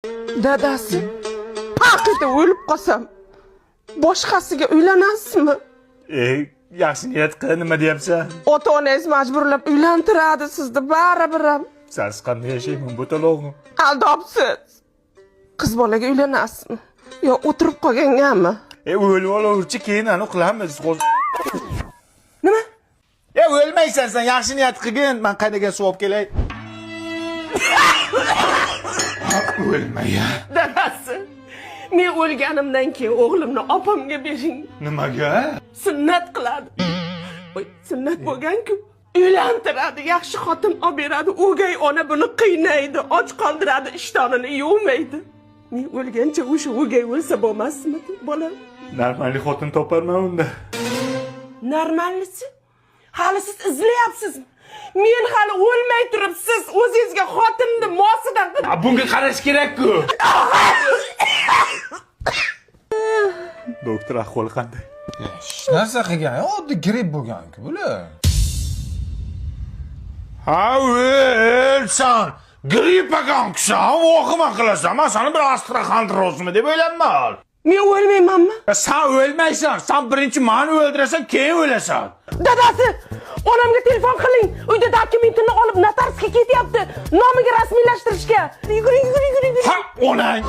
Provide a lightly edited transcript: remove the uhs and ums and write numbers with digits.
Dadasi, haqiqatda o'lib qolsam, boshqasiga uylanasizmi? Yaxshi niyat qil, nima deyapsan? Ota-onangiz majburlab uylantiradi sizni baribir ham. Sensiz qanday yashayman bu talog'im? Aldobsiz. Qiz bolaga uylanasizmi? Yo o'tirib qolgangami? O'lib olaverchi, keyin anu qilamiz. Nima? O'lmaysan sen, yaxshi niyat qilgin. Men qaydaga suv olib kelay. O'lmaya. Dadasi, men o'lganimdan keyin o'g'limni opamga bering. Nimaga? Sunnat qiladi. Sunnat bo'lgan-ku, uylantiradi, yaxshi xotin olib beradi. O'gay ona buni qiynaydi, och qoldiradi, ishtonini yuvmaydi. Men o'lgancha o'sha o'gay o'lsa bo'lmasmi, bolam? Normalniy xotin toparman unda. Normallisi? Hali siz izlayapsizmi? Men hali o'lmay turib siz o'zingizga xotinni mosidan Bunga qarash kerak-ku. Doktor ahvoli qanday? Hech narsa qilgan, oddiy gripp bo'lgan-ku bular. Ha, o'lsan. Grippaga o'xshab, o'qima qilasan. Men seni bir Astraxandrozmi deb o'ylanman. Men o'lmaymanmi? Sen o'lmaysan. Sen birinchi meni o'ldirasan, keyin o'lasan. Dadasi, onamga telefon qiling. Uyda dokumentini olib notarsga ketyapti. Nomiga rasmiylashtirishga. Yuguring. Ha, onang.